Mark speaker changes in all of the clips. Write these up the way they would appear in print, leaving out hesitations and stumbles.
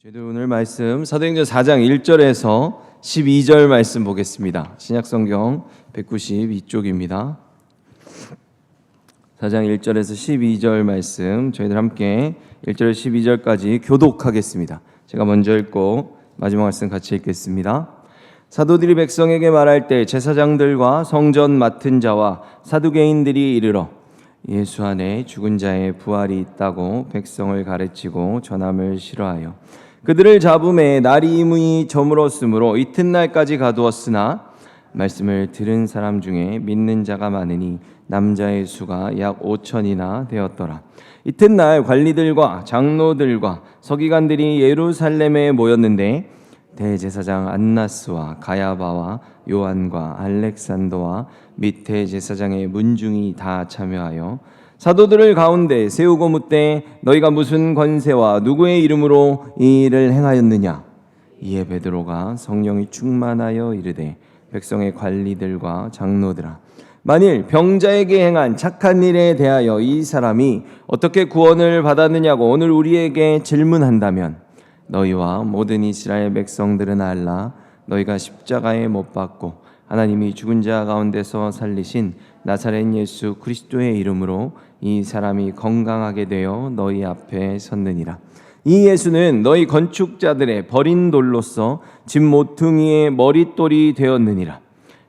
Speaker 1: 저희들 오늘 말씀 사도행전 4장 1절에서 12절 말씀 보겠습니다. 신약성경 192쪽입니다. 4장 1절에서 12절 말씀 저희들 함께 1절에서 12절까지 교독하겠습니다. 제가 먼저 읽고 마지막 말씀 같이 읽겠습니다. 사도들이 백성에게 말할 때 제사장들과 성전 맡은 자와 사두개인들이 이르러 예수 안에 죽은 자의 부활이 있다고 백성을 가르치고 전함을 싫어하여 그들을 잡음에 날이 이미 저물었으므로 이튿날까지 가두었으나 말씀을 들은 사람 중에 믿는 자가 많으니 남자의 수가 약 5천이나 되었더라. 이튿날 관리들과 장로들과 서기관들이 예루살렘에 모였는데 대제사장 안나스와 가야바와 요한과 알렉산더와 및 대제사장의 문중이 다 참여하여 사도들을 가운데 세우고 묻되 너희가 무슨 권세와 누구의 이름으로 이 일을 행하였느냐? 이에 베드로가 성령이 충만하여 이르되 백성의 관리들과 장로들아 만일 병자에게 행한 착한 일에 대하여 이 사람이 어떻게 구원을 받았느냐고 오늘 우리에게 질문한다면 너희와 모든 이스라엘 백성들은 알라 너희가 십자가에 못 박고 하나님이 죽은 자 가운데서 살리신 나사렛 예수 그리스도의 이름으로 이 사람이 건강하게 되어 너희 앞에 섰느니라. 이 예수는 너희 건축자들의 버린 돌로서 집 모퉁이의 머릿돌이 되었느니라.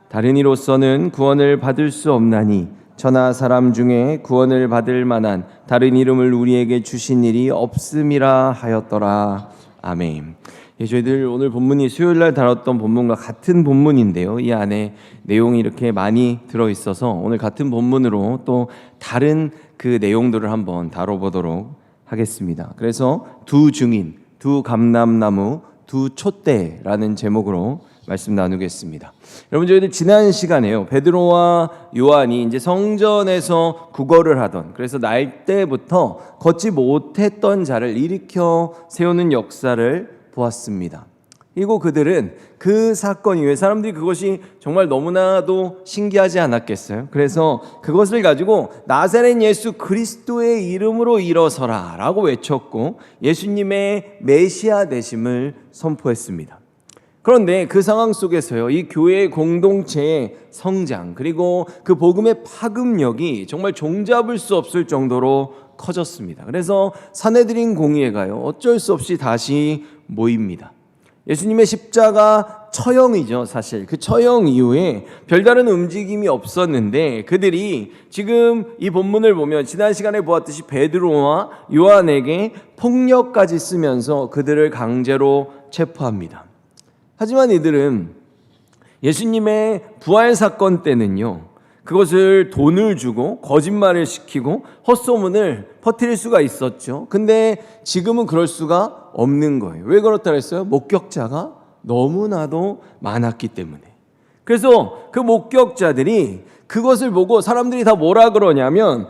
Speaker 1: 다른 이로서는 구원을 받을 수 없나니 천하 사람 중에 구원을 받을 만한 다른 이름을 우리에게 주신 일이 없음이라 하였더라. 아멘. 저희들 오늘 본문이 수요일날 다뤘던 본문과 같은 본문인데요. 이 안에 내용이 이렇게 많이 들어있어서 오늘 같은 본문으로 또 다른 그 내용들을 한번 다뤄보도록 하겠습니다. 그래서 두 증인, 두 감람나무, 두 촛대라는 제목으로 말씀 나누겠습니다. 여러분 저희들 지난 시간에요. 베드로와 요한이 이제 성전에서 구걸을 하던 그래서 날 때부터 걷지 못했던 자를 일으켜 세우는 역사를 보았습니다. 그리고 그들은 그 사건 이후에 사람들이 그것이 정말 너무나도 신기하지 않았겠어요? 그래서 그것을 가지고 나사렛 예수 그리스도의 이름으로 일어서라 라고 외쳤고 예수님의 메시아 되심을 선포했습니다. 그런데 그 상황 속에서요, 이 교회 공동체의 성장 그리고 그 복음의 파급력이 정말 종잡을 수 없을 정도로 커졌습니다. 그래서 산헤드린 공의회가요 어쩔 수 없이 다시 모입니다. 예수님의 십자가 처형이죠. 사실 그 처형 이후에 별다른 움직임이 없었는데 그들이 지금 이 본문을 보면 지난 시간에 보았듯이 베드로와 요한에게 폭력까지 쓰면서 그들을 강제로 체포합니다. 하지만 이들은 예수님의 부활 사건 때는요 그것을 돈을 주고 거짓말을 시키고 헛소문을 퍼뜨릴 수가 있었죠. 근데 지금은 그럴 수가 없는 거예요. 왜 그렇다 그랬어요? 목격자가 너무나도 많았기 때문에. 그래서 그 목격자들이 그것을 보고 사람들이 다 뭐라 그러냐면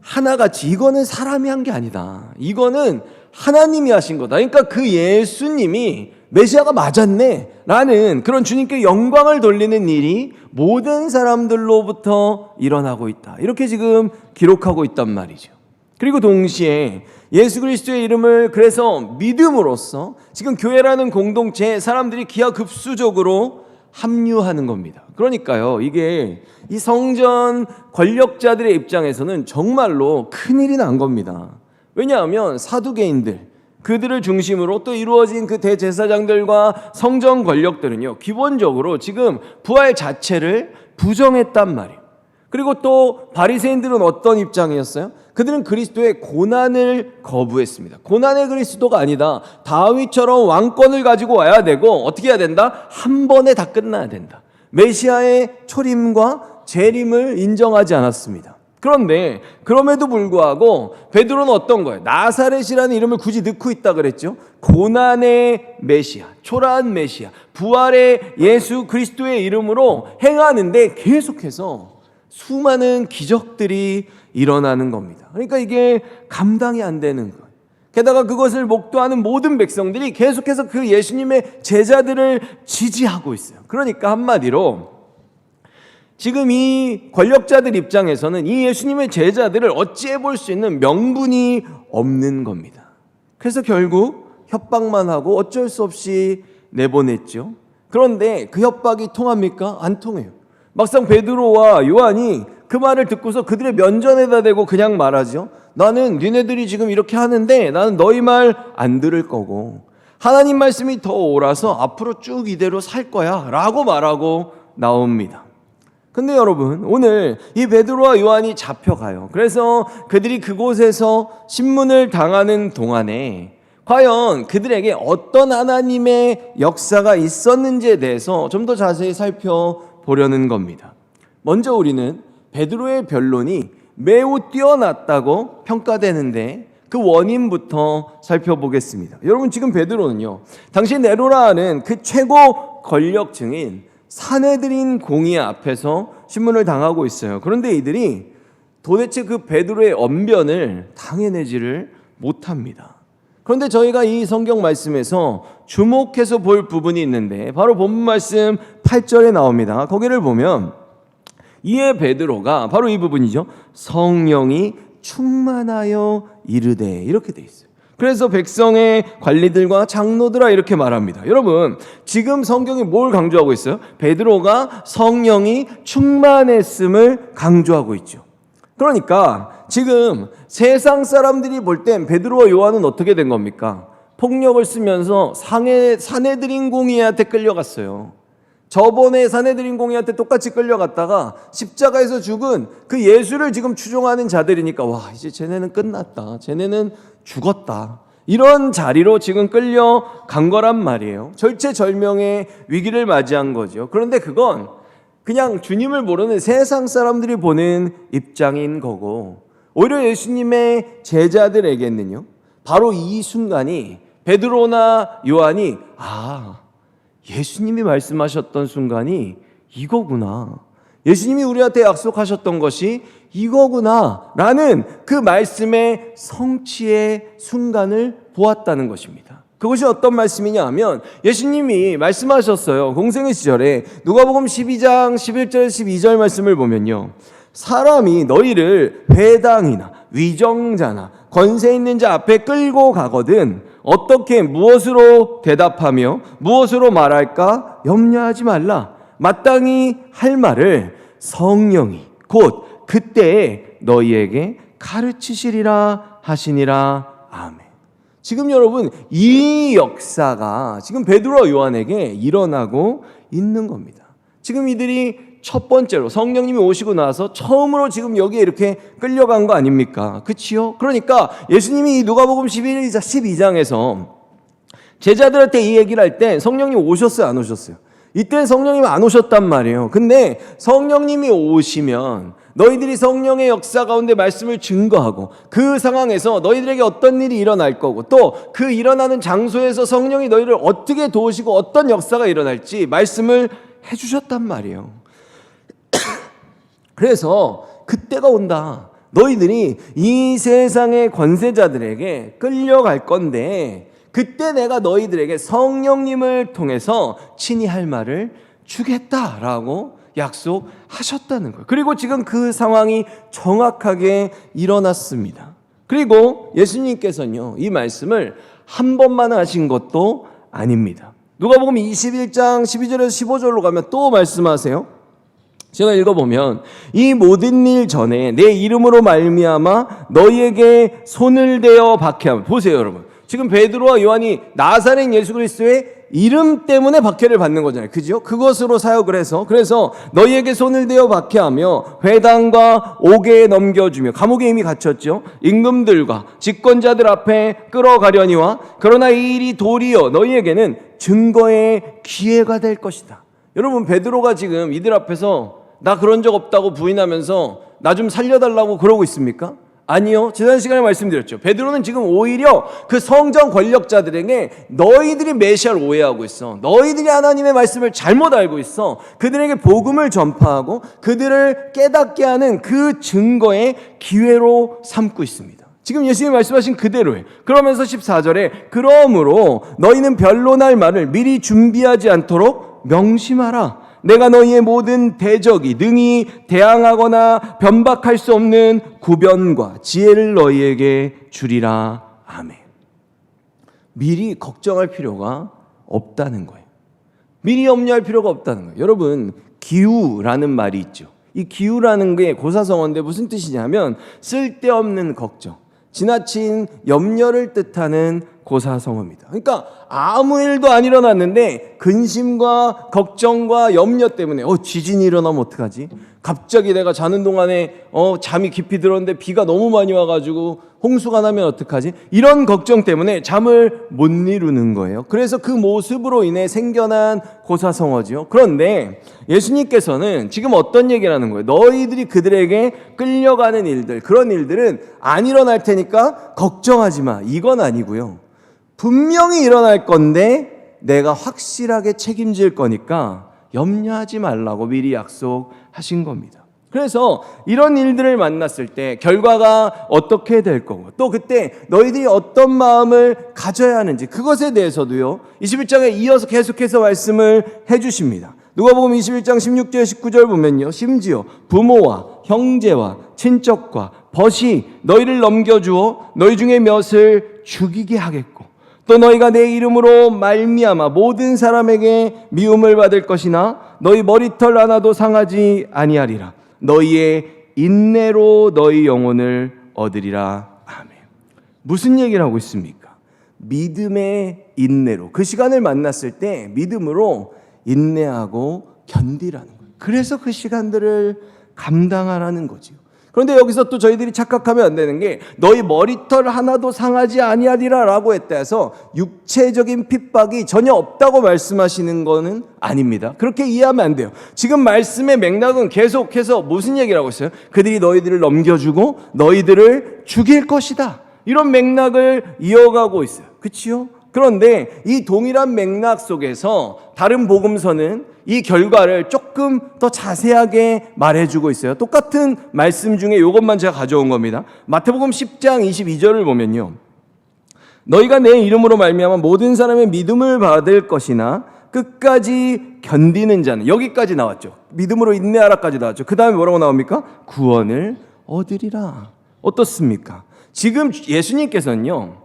Speaker 1: 하나같이 이거는 사람이 한 게 아니다. 이거는 하나님이 하신 거다. 그러니까 그 예수님이 메시아가 맞았네 라는 그런 주님께 영광을 돌리는 일이 모든 사람들로부터 일어나고 있다. 이렇게 지금 기록하고 있단 말이죠. 그리고 동시에 예수 그리스도의 이름을 그래서 믿음으로써 지금 교회라는 공동체에 사람들이 기하급수적으로 합류하는 겁니다. 그러니까요, 이게 이 성전 권력자들의 입장에서는 정말로 큰일이 난 겁니다. 왜냐하면 사두개인들 그들을 중심으로 또 이루어진 그 대제사장들과 성전 권력들은요 기본적으로 지금 부활 자체를 부정했단 말이에요. 그리고 또 바리새인들은 어떤 입장이었어요? 그들은 그리스도의 고난을 거부했습니다. 고난의 그리스도가 아니다. 다윗처럼 왕권을 가지고 와야 되고 어떻게 해야 된다? 한 번에 다 끝나야 된다. 메시아의 초림과 재림을 인정하지 않았습니다. 그런데 그럼에도 불구하고 베드로는 어떤 거예요? 나사렛이라는 이름을 굳이 넣고 있다 그랬죠. 고난의 메시아, 초라한 메시아, 부활의 예수 그리스도의 이름으로 행하는데 계속해서 수많은 기적들이 일어나는 겁니다. 그러니까 이게 감당이 안 되는 거예요. 게다가 그것을 목도하는 모든 백성들이 계속해서 그 예수님의 제자들을 지지하고 있어요. 그러니까 한마디로 지금 이 권력자들 입장에서는 이 예수님의 제자들을 어찌해 볼 수 있는 명분이 없는 겁니다. 그래서 결국 협박만 하고 어쩔 수 없이 내보냈죠. 그런데 그 협박이 통합니까? 안 통해요. 막상 베드로와 요한이 그 말을 듣고서 그들의 면전에다 대고 그냥 말하죠. 나는 니네들이 지금 이렇게 하는데 나는 너희 말 안 들을 거고 하나님 말씀이 더 옳아서 앞으로 쭉 이대로 살 거야 라고 말하고 나옵니다. 근데 여러분, 오늘 이 베드로와 요한이 잡혀가요. 그래서 그들이 그곳에서 신문을 당하는 동안에 과연 그들에게 어떤 하나님의 역사가 있었는지에 대해서 좀 더 자세히 살펴보려는 겁니다. 먼저 우리는 베드로의 변론이 매우 뛰어났다고 평가되는데 그 원인부터 살펴보겠습니다. 여러분, 지금 베드로는요, 당시 네로라는 그 최고 권력층인 사내들인 공의 앞에서 신문을 당하고 있어요. 그런데 이들이 도대체 그 베드로의 언변을 당해내지를 못합니다. 그런데 저희가 이 성경 말씀에서 주목해서 볼 부분이 있는데 바로 본문 말씀 8절에 나옵니다. 거기를 보면 이에 베드로가 바로 이 부분이죠. 성령이 충만하여 이르되 이렇게 돼 있어요. 그래서 백성의 관리들과 장로들아 이렇게 말합니다. 여러분, 지금 성경이 뭘 강조하고 있어요? 베드로가 성령이 충만했음을 강조하고 있죠. 그러니까 지금 세상 사람들이 볼 땐 베드로와 요한은 어떻게 된 겁니까? 폭력을 쓰면서 사내들인 공의한테 끌려갔어요. 저번에 사내들인 공의한테 똑같이 끌려갔다가 십자가에서 죽은 그 예수를 지금 추종하는 자들이니까 와, 이제 쟤네는 끝났다, 쟤네는 죽었다, 이런 자리로 지금 끌려간 거란 말이에요. 절체절명의 위기를 맞이한 거죠. 그런데 그건 그냥 주님을 모르는 세상 사람들이 보는 입장인 거고, 오히려 예수님의 제자들에게는요, 바로 이 순간이 베드로나 요한이 예수님이 말씀하셨던 순간이 이거구나, 예수님이 우리한테 약속하셨던 것이 이거구나 라는 그 말씀의 성취의 순간을 보았다는 것입니다. 그것이 어떤 말씀이냐 하면 예수님이 말씀하셨어요. 공생의 시절에 누가복음 12장 11절 12절 말씀을 보면요, 사람이 너희를 회당이나 위정자나 권세 있는 자 앞에 끌고 가거든 어떻게 무엇으로 대답하며 무엇으로 말할까 염려하지 말라. 마땅히 할 말을 성령이 곧 그때에 너희에게 가르치시리라 하시니라. 아멘. 지금 여러분, 이 역사가 지금 베드로와 요한에게 일어나고 있는 겁니다. 지금 이들이 첫 번째로 성령님이 오시고 나서 처음으로 지금 여기에 이렇게 끌려간 거 아닙니까? 그치요? 그러니까 예수님이 누가복음 12장에서 제자들한테 이 얘기를 할 때 성령님 오셨어요, 안 오셨어요? 이때는 성령님이 안 오셨단 말이에요. 근데 성령님이 오시면 너희들이 성령의 역사 가운데 말씀을 증거하고 그 상황에서 너희들에게 어떤 일이 일어날 거고 또 그 일어나는 장소에서 성령이 너희를 어떻게 도우시고 어떤 역사가 일어날지 말씀을 해주셨단 말이에요. 그래서 그때가 온다. 너희들이 이 세상의 권세자들에게 끌려갈 건데 그때 내가 너희들에게 성령님을 통해서 친히 할 말을 주겠다라고 약속하셨다는 거예요. 그리고 지금 그 상황이 정확하게 일어났습니다. 그리고 예수님께서는요, 이 말씀을 한 번만 하신 것도 아닙니다. 누가복음 21장 12절에서 15절로 가면 또 말씀하세요. 제가 읽어보면 이 모든 일 전에 내 이름으로 말미암아 너희에게 손을 대어 박해하며, 보세요 여러분, 지금 베드로와 요한이 나사렛 예수 그리스도의 이름 때문에 박해를 받는 거잖아요. 그죠? 그것으로 사역을 해서 그래서 너희에게 손을 대어 박해하며 회당과 옥에 넘겨주며, 감옥에 이미 갇혔죠. 임금들과 집권자들 앞에 끌어가려니와 그러나 이 일이 도리어 너희에게는 증거의 기회가 될 것이다. 여러분, 베드로가 지금 이들 앞에서 나 그런 적 없다고 부인하면서 나 좀 살려달라고 그러고 있습니까? 아니요. 지난 시간에 말씀드렸죠. 베드로는 지금 오히려 그 성전 권력자들에게 너희들이 메시아를 오해하고 있어, 너희들이 하나님의 말씀을 잘못 알고 있어, 그들에게 복음을 전파하고 그들을 깨닫게 하는 그 증거의 기회로 삼고 있습니다. 지금 예수님이 말씀하신 그대로예요. 그러면서 14절에 그러므로 너희는 변론할 말을 미리 준비하지 않도록 명심하라. 내가 너희의 모든 대적이 능히 대항하거나 변박할 수 없는 구변과 지혜를 너희에게 주리라. 아멘. 미리 걱정할 필요가 없다는 거예요. 미리 염려할 필요가 없다는 거예요. 여러분, 기우라는 말이 있죠. 이 기우라는 게 고사성어인데 무슨 뜻이냐면 쓸데없는 걱정, 지나친 염려를 뜻하는 고사성어입니다. 그러니까 아무 일도 안 일어났는데 근심과 걱정과 염려 때문에 지진이 일어나면 어떡하지? 갑자기 내가 자는 동안에 잠이 깊이 들었는데 비가 너무 많이 와가지고 홍수가 나면 어떡하지? 이런 걱정 때문에 잠을 못 이루는 거예요. 그래서 그 모습으로 인해 생겨난 고사성어지요. 그런데 예수님께서는 지금 어떤 얘기를 하는 거예요? 너희들이 그들에게 끌려가는 일들, 그런 일들은 안 일어날 테니까 걱정하지 마. 이건 아니고요. 분명히 일어날 건데 내가 확실하게 책임질 거니까 염려하지 말라고 미리 약속하신 겁니다. 그래서 이런 일들을 만났을 때 결과가 어떻게 될 거고 또 그때 너희들이 어떤 마음을 가져야 하는지 그것에 대해서도요 21장에 이어서 계속해서 말씀을 해주십니다. 누가복음 21장 16절 19절 보면요, 심지어 부모와 형제와 친척과 벗이 너희를 넘겨주어 너희 중에 몇을 죽이게 하겠고 또 너희가 내 이름으로 말미암아 모든 사람에게 미움을 받을 것이나 너희 머리털 하나도 상하지 아니하리라. 너희의 인내로 너희 영혼을 얻으리라. 아멘. 무슨 얘기를 하고 있습니까? 믿음의 인내로, 그 시간을 만났을 때 믿음으로 인내하고 견디라는 거예요. 그래서 그 시간들을 감당하라는 거지요. 그런데 여기서 또 저희들이 착각하면 안 되는 게 너희 머리털 하나도 상하지 아니하리라 라고 했다 해서 육체적인 핍박이 전혀 없다고 말씀하시는 거는 아닙니다. 그렇게 이해하면 안 돼요. 지금 말씀의 맥락은 계속해서 무슨 얘기를 하고 있어요? 그들이 너희들을 넘겨주고 너희들을 죽일 것이다. 이런 맥락을 이어가고 있어요. 그치요? 그런데 이 동일한 맥락 속에서 다른 복음서는 이 결과를 조금 더 자세하게 말해주고 있어요. 똑같은 말씀 중에 이것만 제가 가져온 겁니다. 마태복음 10장 22절을 보면요, 너희가 내 이름으로 말미암아 모든 사람의 믿음을 받을 것이나 끝까지 견디는 자는, 여기까지 나왔죠. 믿음으로 인내하라까지 나왔죠. 그 다음에 뭐라고 나옵니까? 구원을 얻으리라. 어떻습니까? 지금 예수님께서는요,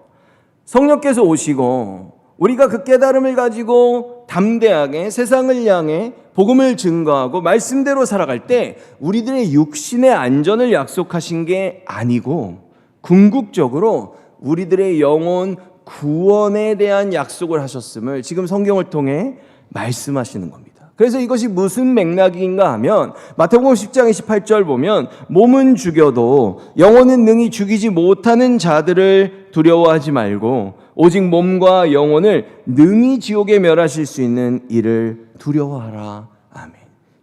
Speaker 1: 성령께서 오시고 우리가 그 깨달음을 가지고 담대하게 세상을 향해 복음을 증거하고 말씀대로 살아갈 때 우리들의 육신의 안전을 약속하신 게 아니고 궁극적으로 우리들의 영혼 구원에 대한 약속을 하셨음을 지금 성경을 통해 말씀하시는 겁니다. 그래서 이것이 무슨 맥락인가 하면 마태복음 10장 28절 보면 몸은 죽여도 영혼은 능히 죽이지 못하는 자들을 두려워하지 말고 오직 몸과 영혼을 능히 지옥에 멸하실 수 있는 이를 두려워하라. 아멘.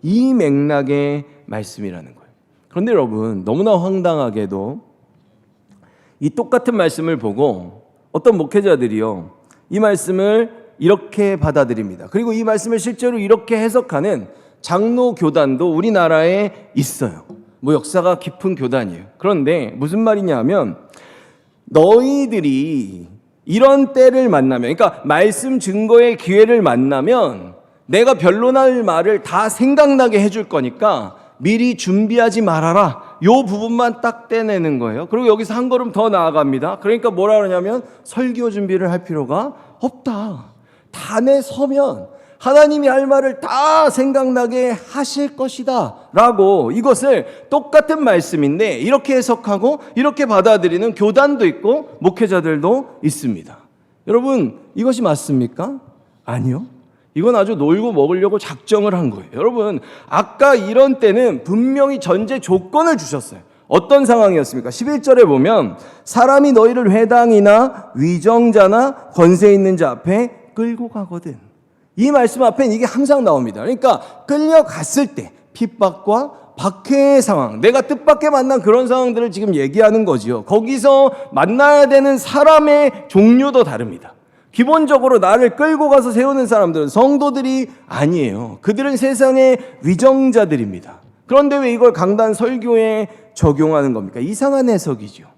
Speaker 1: 이 맥락의 말씀이라는 거예요. 그런데 여러분, 너무나 황당하게도 이 똑같은 말씀을 보고 어떤 목회자들이요, 이 말씀을 이렇게 받아들입니다. 그리고 이 말씀을 실제로 이렇게 해석하는 장로 교단도 우리나라에 있어요. 뭐 역사가 깊은 교단이에요. 그런데 무슨 말이냐 하면 너희들이 이런 때를 만나면, 그러니까 말씀 증거의 기회를 만나면 내가 변론할 말을 다 생각나게 해줄 거니까 미리 준비하지 말아라. 요 부분만 딱 떼내는 거예요. 그리고 여기서 한 걸음 더 나아갑니다. 그러니까 뭐라 그러냐면 설교 준비를 할 필요가 없다. 단에 서면 하나님이 할 말을 다 생각나게 하실 것이다 라고, 이것을 똑같은 말씀인데 이렇게 해석하고 이렇게 받아들이는 교단도 있고 목회자들도 있습니다. 여러분, 이것이 맞습니까? 아니요. 이건 아주 놀고 먹으려고 작정을 한 거예요. 여러분, 아까 이런 때는 분명히 전제 조건을 주셨어요. 어떤 상황이었습니까? 11절에 보면 사람이 너희를 회당이나 위정자나 권세 있는 자 앞에 끌고 가거든. 이 말씀 앞엔 이게 항상 나옵니다. 그러니까 끌려갔을 때 핍박과 박해의 상황, 내가 뜻밖의 만난 그런 상황들을 지금 얘기하는 거지요. 거기서 만나야 되는 사람의 종류도 다릅니다. 기본적으로 나를 끌고 가서 세우는 사람들은 성도들이 아니에요. 그들은 세상의 위정자들입니다. 그런데 왜 이걸 강단 설교에 적용하는 겁니까? 이상한 해석이죠.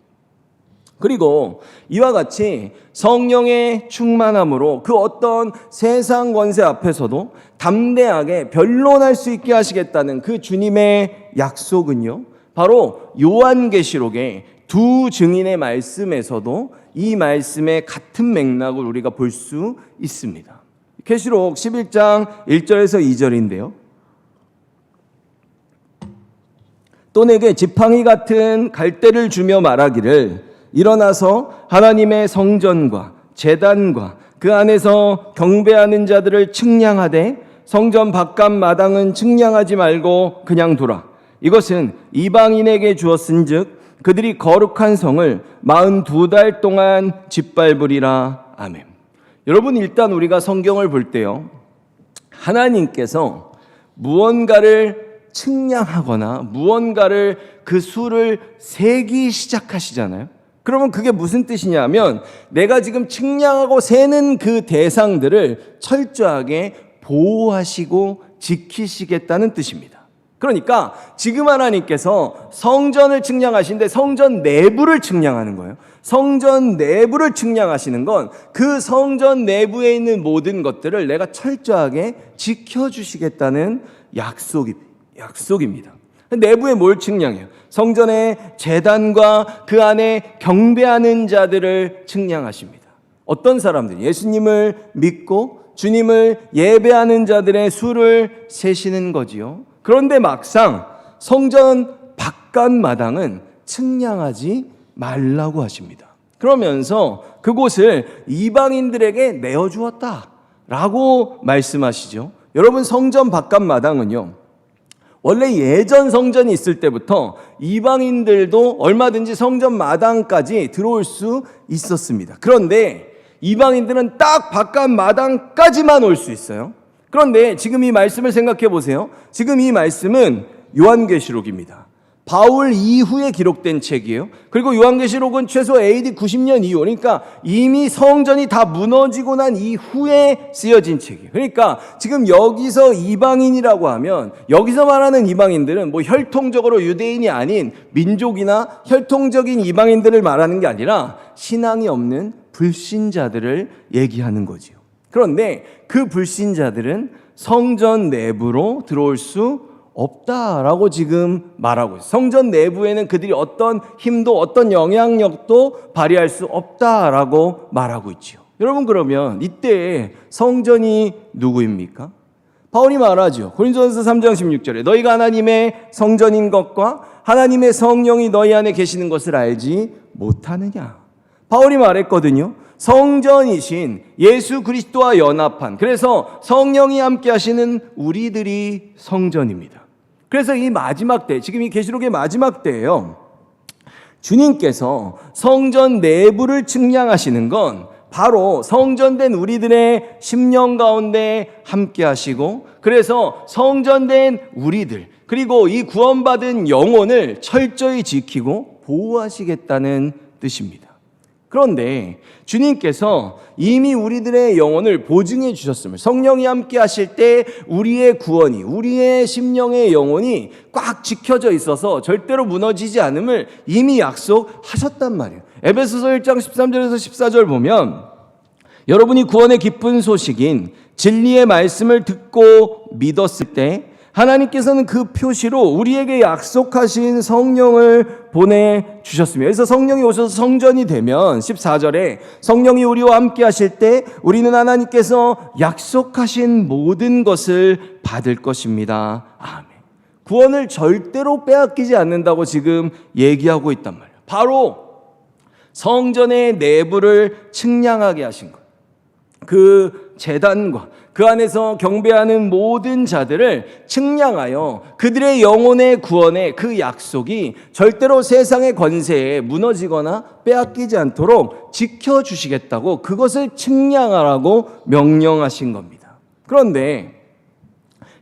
Speaker 1: 그리고 이와 같이 성령의 충만함으로 그 어떤 세상 권세 앞에서도 담대하게 변론할 수 있게 하시겠다는 그 주님의 약속은요, 바로 요한계시록의 두 증인의 말씀에서도 이 말씀의 같은 맥락을 우리가 볼 수 있습니다. 계시록 11장 1절에서 2절인데요. 또 내게 지팡이 같은 갈대를 주며 말하기를 일어나서 하나님의 성전과 제단과 그 안에서 경배하는 자들을 측량하되 성전 바깥 마당은 측량하지 말고 그냥 두라. 이것은 이방인에게 주었은즉 그들이 거룩한 성을 42달 동안 짓밟으리라. 아멘. 여러분, 일단 우리가 성경을 볼 때요, 하나님께서 무언가를 측량하거나 무언가를 그 수를 세기 시작하시잖아요. 그러면 그게 무슨 뜻이냐면 내가 지금 측량하고 세는 그 대상들을 철저하게 보호하시고 지키시겠다는 뜻입니다. 그러니까 지금 하나님께서 성전을 측량하시는데 성전 내부를 측량하는 거예요. 성전 내부를 측량하시는 건 그 성전 내부에 있는 모든 것들을 내가 철저하게 지켜주시겠다는 약속입니다. 내부에 뭘 측량해요? 성전의 제단과 그 안에 경배하는 자들을 측량하십니다. 어떤 사람들, 예수님을 믿고 주님을 예배하는 자들의 수를 세시는 거지요. 그런데 막상 성전 바깥 마당은 측량하지 말라고 하십니다. 그러면서 그곳을 이방인들에게 내어주었다라고 말씀하시죠. 여러분, 성전 바깥 마당은요, 원래 예전 성전이 있을 때부터 이방인들도 얼마든지 성전 마당까지 들어올 수 있었습니다. 그런데 이방인들은 딱 바깥 마당까지만 올 수 있어요. 그런데 지금 이 말씀을 생각해 보세요. 지금 이 말씀은 요한계시록입니다. 바울 이후에 기록된 책이에요. 그리고 요한계시록은 최소 AD 90년 이후, 그러니까 이미 성전이 다 무너지고 난 이후에 쓰여진 책이에요. 그러니까 지금 여기서 이방인이라고 하면 여기서 말하는 이방인들은 뭐 혈통적으로 유대인이 아닌 민족이나 혈통적인 이방인들을 말하는 게 아니라 신앙이 없는 불신자들을 얘기하는 거지요. 그런데 그 불신자들은 성전 내부로 들어올 수 없다라고 지금 말하고 있어요. 성전 내부에는 그들이 어떤 힘도 어떤 영향력도 발휘할 수 없다라고 말하고 있죠. 여러분, 그러면 이때 성전이 누구입니까? 바울이 말하죠. 고린도전서 3장 16절에 너희가 하나님의 성전인 것과 하나님의 성령이 너희 안에 계시는 것을 알지 못하느냐. 바울이 말했거든요. 성전이신 예수 그리스도와 연합한, 그래서 성령이 함께 하시는 우리들이 성전입니다. 그래서 이 마지막 때, 지금 이 계시록의 마지막 때예요. 주님께서 성전 내부를 측량하시는 건 바로 성전된 우리들의 심령 가운데 함께 하시고, 그래서 성전된 우리들, 그리고 이 구원받은 영혼을 철저히 지키고 보호하시겠다는 뜻입니다. 그런데 주님께서 이미 우리들의 영혼을 보증해 주셨음을, 성령이 함께 하실 때 우리의 구원이, 우리의 심령의 영혼이 꽉 지켜져 있어서 절대로 무너지지 않음을 이미 약속하셨단 말이에요. 에베소서 1장 13절에서 14절 보면 여러분이 구원의 기쁜 소식인 진리의 말씀을 듣고 믿었을 때 하나님께서는 그 표시로 우리에게 약속하신 성령을 보내주셨습니다. 그래서 성령이 오셔서 성전이 되면 14절에 성령이 우리와 함께 하실 때 우리는 하나님께서 약속하신 모든 것을 받을 것입니다. 아멘. 구원을 절대로 빼앗기지 않는다고 지금 얘기하고 있단 말이에요. 바로 성전의 내부를 측량하게 하신 것. 그 제단과 그 안에서 경배하는 모든 자들을 측량하여 그들의 영혼의 구원의 그 약속이 절대로 세상의 권세에 무너지거나 빼앗기지 않도록 지켜주시겠다고 그것을 측량하라고 명령하신 겁니다. 그런데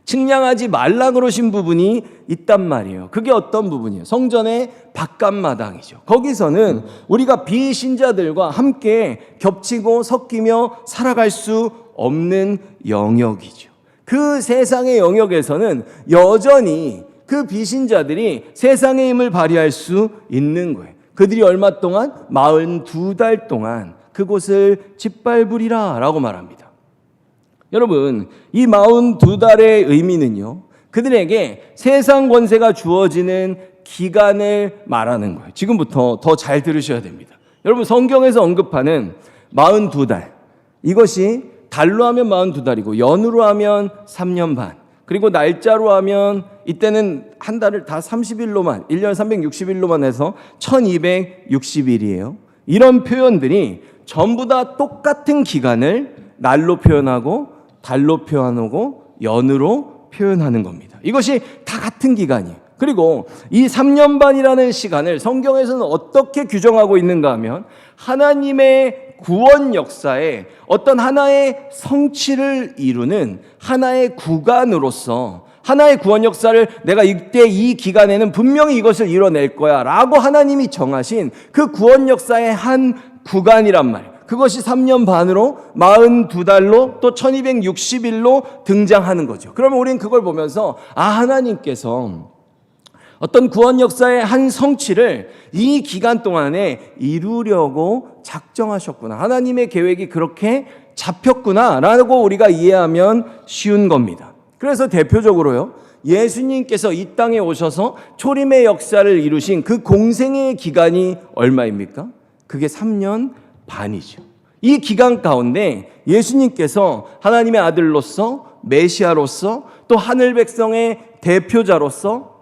Speaker 1: 측량하지 말라 그러신 부분이 있단 말이에요. 그게 어떤 부분이에요? 성전의 바깥마당이죠. 거기서는 우리가 비신자들과 함께 겹치고 섞이며 살아갈 수 없는 영역이죠. 그 세상의 영역에서는 여전히 그 비신자들이 세상의 힘을 발휘할 수 있는 거예요. 그들이 얼마 동안? 42달 동안 그곳을 짓밟으리라 라고 말합니다. 여러분, 이 42달의 의미는요, 그들에게 세상 권세가 주어지는 기간을 말하는 거예요. 지금부터 더 잘 들으셔야 됩니다. 여러분, 성경에서 언급하는 42달, 이것이 달로 하면 42달이고 연으로 하면 3년 반, 그리고 날짜로 하면 이때는 한 달을 다 30일로만, 1년 360일로만 해서 1260일이에요. 이런 표현들이 전부 다 똑같은 기간을 날로 표현하고 달로 표현하고 연으로 표현하는 겁니다. 이것이 다 같은 기간이에요. 그리고 이 3년 반이라는 시간을 성경에서는 어떻게 규정하고 있는가 하면 하나님의 구원 역사에 어떤 하나의 성취를 이루는 하나의 구간으로서, 하나의 구원 역사를 내가 이때 이 기간에는 분명히 이것을 이뤄낼 거야 라고 하나님이 정하신 그 구원 역사의 한 구간이란 말이에요. 그것이 3년 반으로 42달로 또 1260일로 등장하는 거죠. 그러면 우리는 그걸 보면서 하나님께서 어떤 구원 역사의 한 성취를 이 기간 동안에 이루려고 작정하셨구나, 하나님의 계획이 그렇게 잡혔구나 라고 우리가 이해하면 쉬운 겁니다. 그래서 대표적으로요, 예수님께서 이 땅에 오셔서 초림의 역사를 이루신 그 공생의 기간이 얼마입니까? 그게 3년 반이죠. 이 기간 가운데 예수님께서 하나님의 아들로서, 메시아로서, 또 하늘 백성의 대표자로서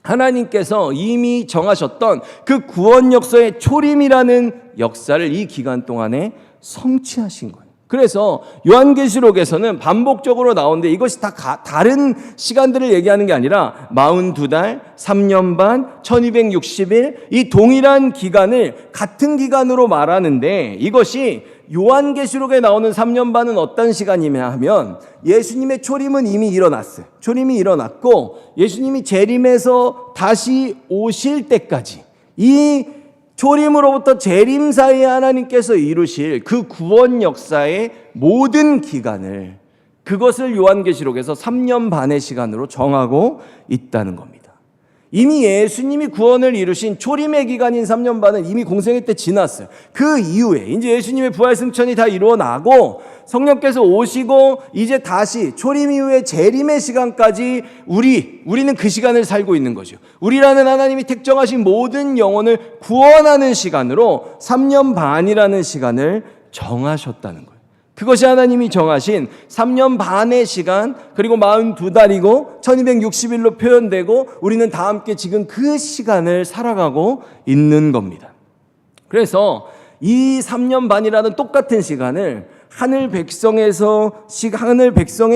Speaker 1: 하나님께서 이미 정하셨던 그 구원 역사의 초림이라는 역사를 이 기간 동안에 성취하신 거예요. 그래서 요한계시록에서는 반복적으로 나오는데 이것이 다 다른 시간들을 얘기하는 게 아니라 42달, 3년 반, 1260일, 이 동일한 기간을 같은 기간으로 말하는데, 이것이 요한계시록에 나오는 3년 반은 어떤 시간이냐 하면 예수님의 초림은 이미 일어났어요. 초림이 일어났고 예수님이 재림해서 다시 오실 때까지, 이 초림으로부터 재림 사이에 하나님께서 이루실 그 구원 역사의 모든 기간을, 그것을 요한계시록에서 3년 반의 시간으로 정하고 있다는 겁니다. 이미 예수님이 구원을 이루신 초림의 기간인 3년 반은 이미 공생애 때 지났어요. 그 이후에 이제 예수님의 부활 승천이 다 이루어나고 성령께서 오시고 이제 다시 초림 이후에 재림의 시간까지 우리는 그 시간을 살고 있는 거죠. 우리라는 하나님이 택정하신 모든 영혼을 구원하는 시간으로 3년 반이라는 시간을 정하셨다는 거예요. 그것이 하나님이 정하신 3년 반의 시간, 그리고 42달이고 1260일로 표현되고 우리는 다 함께 지금 그 시간을 살아가고 있는 겁니다. 그래서 이 3년 반이라는 똑같은 시간을 하늘 백성의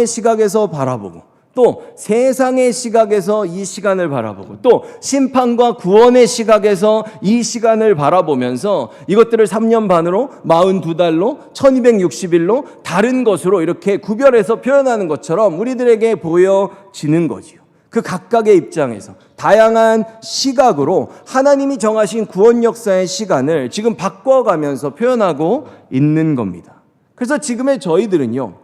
Speaker 1: 시각에서 바라보고, 또 세상의 시각에서 이 시간을 바라보고, 또 심판과 구원의 시각에서 이 시간을 바라보면서 이것들을 3년 반으로, 42달로, 1260일로 다른 것으로 이렇게 구별해서 표현하는 것처럼 우리들에게 보여지는 거지요. 그 각각의 입장에서 다양한 시각으로 하나님이 정하신 구원 역사의 시간을 지금 바꿔가면서 표현하고 있는 겁니다. 그래서 지금의 저희들은요,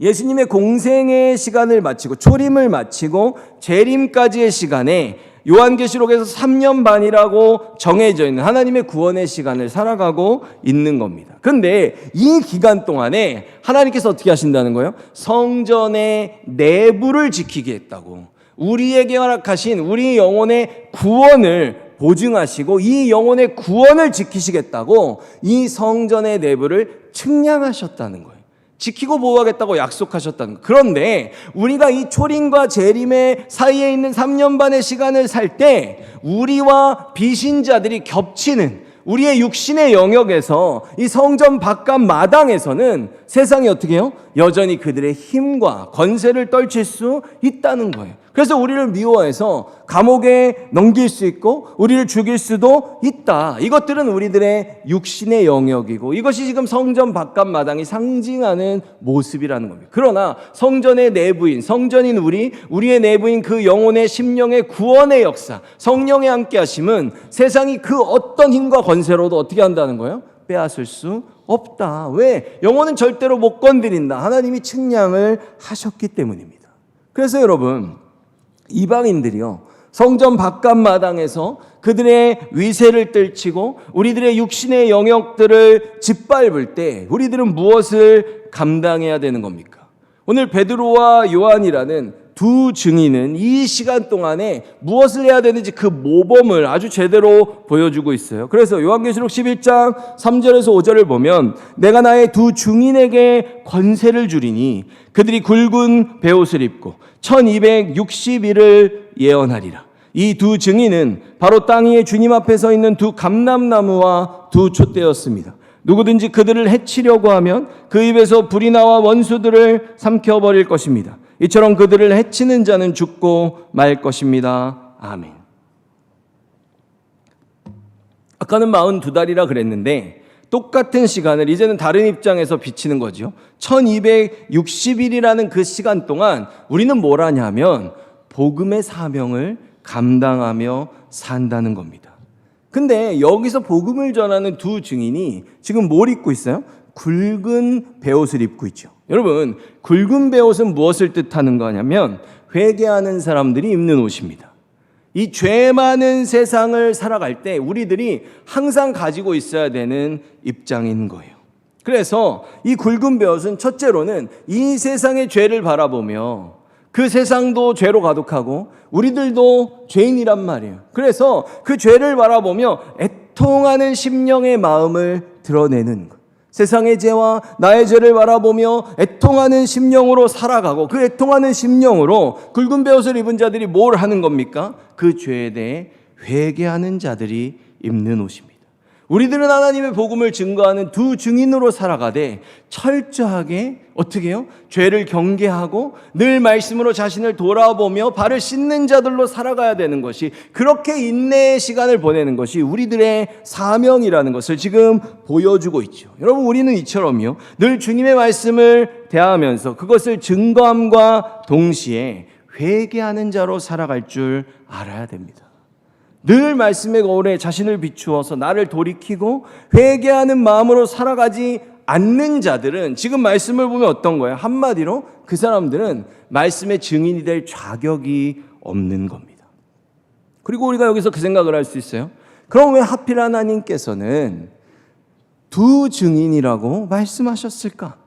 Speaker 1: 예수님의 공생의 시간을 마치고 초림을 마치고 재림까지의 시간에 요한계시록에서 3년 반이라고 정해져 있는 하나님의 구원의 시간을 살아가고 있는 겁니다. 그런데 이 기간 동안에 하나님께서 어떻게 하신다는 거예요? 성전의 내부를 지키게 했다고. 우리에게 허락하신 우리 영혼의 구원을 보증하시고 이 영혼의 구원을 지키시겠다고 이 성전의 내부를 측량하셨다는 거예요. 지키고 보호하겠다고 약속하셨다는 거예요. 그런데 우리가 이 초림과 재림의 사이에 있는 3년 반의 시간을 살 때 우리와 비신자들이 겹치는 우리의 육신의 영역에서 이 성전 바깥 마당에서는 세상이 어떻게 해요? 여전히 그들의 힘과 권세를 떨칠 수 있다는 거예요. 그래서 우리를 미워해서 감옥에 넘길 수 있고 우리를 죽일 수도 있다. 이것들은 우리들의 육신의 영역이고 이것이 지금 성전 바깥 마당이 상징하는 모습이라는 겁니다. 그러나 성전의 내부인, 성전인 우리의 내부인 그 영혼의 심령의 구원의 역사, 성령의 함께 하심은 세상이 그 어떤 힘과 권세로도 어떻게 한다는 거예요? 빼앗을 수 없다. 왜? 영혼은 절대로 못 건드린다. 하나님이 측량을 하셨기 때문입니다. 그래서 여러분, 이방인들이요, 성전 바깥 마당에서 그들의 위세를 떨치고 우리들의 육신의 영역들을 짓밟을 때 우리들은 무엇을 감당해야 되는 겁니까? 오늘 베드로와 요한이라는 두 증인은 이 시간 동안에 무엇을 해야 되는지 그 모범을 아주 제대로 보여주고 있어요. 그래서 요한계시록 11장 3절에서 5절을 보면 내가 나의 두 증인에게 권세를 주리니 그들이 굵은 베옷을 입고 1260일을 예언하리라. 이 두 증인은 바로 땅 위에 주님 앞에 서 있는 두 감람나무와 두 촛대였습니다. 누구든지 그들을 해치려고 하면 그 입에서 불이 나와 원수들을 삼켜버릴 것입니다. 이처럼 그들을 해치는 자는 죽고 말 것입니다. 아멘. 아까는 42달이라 그랬는데 똑같은 시간을 이제는 다른 입장에서 비치는 거죠. 1260일이라는 그 시간 동안 우리는 뭘 하냐면 복음의 사명을 감당하며 산다는 겁니다. 근데 여기서 복음을 전하는 두 증인이 지금 뭘 입고 있어요? 굵은 베옷을 입고 있죠. 여러분, 굵은 베옷은 무엇을 뜻하는 거냐면 회개하는 사람들이 입는 옷입니다. 이 죄 많은 세상을 살아갈 때 우리들이 항상 가지고 있어야 되는 입장인 거예요. 그래서 이 굵은 베옷은 첫째로는 이 세상의 죄를 바라보며 그 세상도 죄로 가득하고 우리들도 죄인이란 말이에요. 그래서 그 죄를 바라보며 애통하는 심령의 마음을 드러내는 것. 세상의 죄와 나의 죄를 바라보며 애통하는 심령으로 살아가고 그 애통하는 심령으로 굵은 베옷을 입은 자들이 뭘 하는 겁니까? 그 죄에 대해 회개하는 자들이 입는 옷입니다. 우리들은 하나님의 복음을 증거하는 두 증인으로 살아가되 철저하게 어떻게 해요? 죄를 경계하고 늘 말씀으로 자신을 돌아보며 발을 씻는 자들로 살아가야 되는 것이, 그렇게 인내의 시간을 보내는 것이 우리들의 사명이라는 것을 지금 보여주고 있죠. 여러분, 우리는 이처럼요, 늘 주님의 말씀을 대하면서 그것을 증거함과 동시에 회개하는 자로 살아갈 줄 알아야 됩니다. 늘 말씀의 거울에 자신을 비추어서 나를 돌이키고 회개하는 마음으로 살아가지 않는 자들은 지금 말씀을 보면 어떤 거예요? 한마디로 그 사람들은 말씀의 증인이 될 자격이 없는 겁니다. 그리고 우리가 여기서 그 생각을 할 수 있어요. 그럼 왜 하필 하나님께서는 두 증인이라고 말씀하셨을까?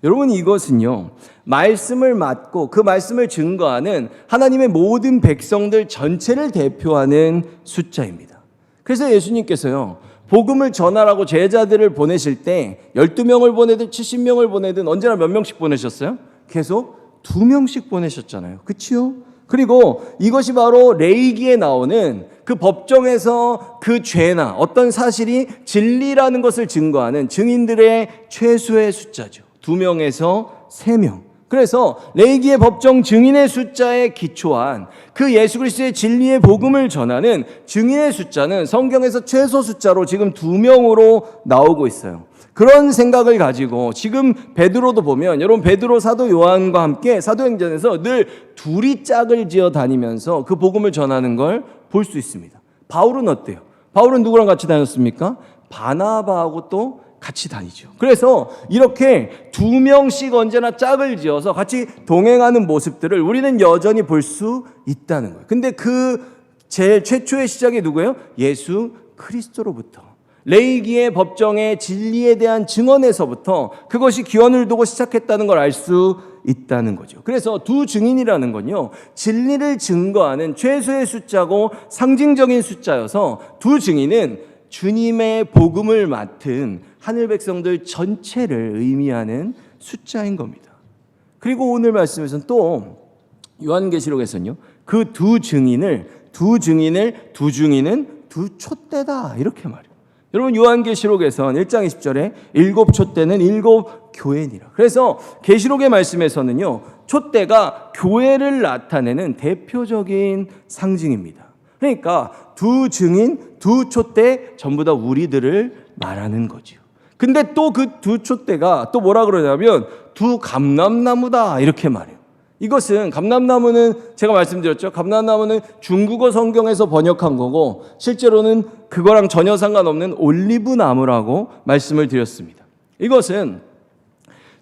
Speaker 1: 여러분, 이것은요, 말씀을 맡고 그 말씀을 증거하는 하나님의 모든 백성들 전체를 대표하는 숫자입니다. 그래서 예수님께서요, 복음을 전하라고 제자들을 보내실 때 12명을 보내든 70명을 보내든 언제나 몇 명씩 보내셨어요? 계속 2명씩 보내셨잖아요. 그치요? 그리고 이것이 바로 레위기에 나오는 그 법정에서 그 죄나 어떤 사실이 진리라는 것을 증거하는 증인들의 최소의 숫자죠. 2명에서 3명. 그래서 레위기의 법정 증인의 숫자에 기초한 그 예수 그리스도의 진리의 복음을 전하는 증인의 숫자는 성경에서 최소 숫자로 지금 2명으로 나오고 있어요. 그런 생각을 가지고 지금 베드로도 보면, 여러분, 베드로 사도 요한과 함께 사도행전에서 늘 둘이 짝을 지어 다니면서 그 복음을 전하는 걸 볼 수 있습니다. 바울은 어때요? 바울은 누구랑 같이 다녔습니까? 바나바하고 또 같이 다니죠. 그래서 이렇게 2명씩 언제나 짝을 지어서 같이 동행하는 모습들을 우리는 여전히 볼 수 있다는 거예요. 근데 그 제일 최초의 시작이 누구예요? 예수 그리스도로부터, 레위기의 법정의 진리에 대한 증언에서부터 그것이 기원을 두고 시작했다는 걸 알 수 있다는 거죠. 그래서 두 증인이라는 건요, 진리를 증거하는 최소의 숫자고 상징적인 숫자여서 두 증인은 주님의 복음을 맡은 하늘 백성들 전체를 의미하는 숫자인 겁니다. 그리고 오늘 말씀에서는 또 요한계시록에서는요, 그 두 증인은 두 촛대다 이렇게 말해요. 여러분, 요한계시록에서는 1장 20절에 7 촛대는 7 교회니라. 그래서 계시록의 말씀에서는요, 촛대가 교회를 나타내는 대표적인 상징입니다. 그러니까 두 증인, 두 촛대 전부 다 우리들을 말하는 거죠. 근데 또 그 두 촛대가 또 뭐라 그러냐면 두 감람나무다 이렇게 말해요. 이것은, 감람나무는 제가 말씀드렸죠. 감람나무는 중국어 성경에서 번역한 거고 실제로는 그거랑 전혀 상관없는 올리브나무라고 말씀을 드렸습니다. 이것은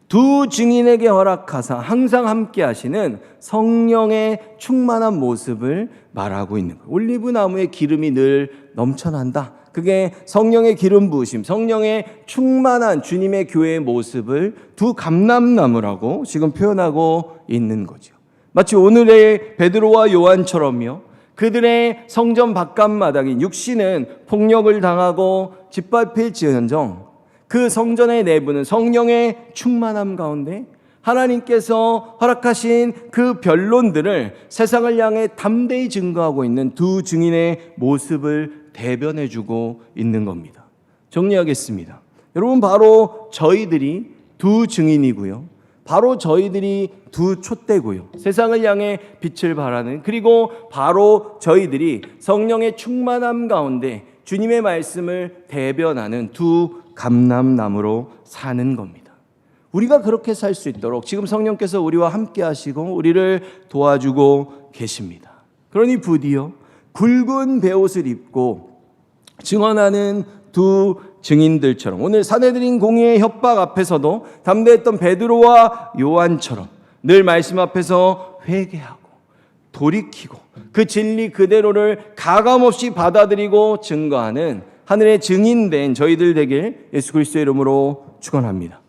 Speaker 1: 두 증인에게 허락하사 항상 함께 하시는 성령의 충만한 모습을 말하고 있는 거예요. 올리브나무의 기름이 늘 넘쳐난다. 그게 성령의 기름 부으심, 성령의 충만한 주님의 교회의 모습을 두 감람나무라고 지금 표현하고 있는 거죠. 마치 오늘의 베드로와 요한처럼요. 그들의 성전 바깥마당인 육신은 폭력을 당하고 짓밟힐지언정 그 성전의 내부는 성령의 충만함 가운데 하나님께서 허락하신 그 변론들을 세상을 향해 담대히 증거하고 있는 두 증인의 모습을 대변해주고 있는 겁니다. 정리하겠습니다. 여러분, 바로 저희들이 두 증인이고요. 바로 저희들이 두 촛대고요. 세상을 향해 빛을 발하는, 그리고 바로 저희들이 성령의 충만함 가운데 주님의 말씀을 대변하는 두 감람나무로 사는 겁니다. 우리가 그렇게 살 수 있도록 지금 성령께서 우리와 함께 하시고 우리를 도와주고 계십니다. 그러니 부디요 굵은 베옷을 입고 증언하는 두 증인들처럼 오늘 사내들인 공의의 협박 앞에서도 담대했던 베드로와 요한처럼 늘 말씀 앞에서 회개하고 돌이키고 그 진리 그대로를 가감없이 받아들이고 증거하는 하늘의 증인된 저희들 되길 예수 그리스도의 이름으로 축원합니다.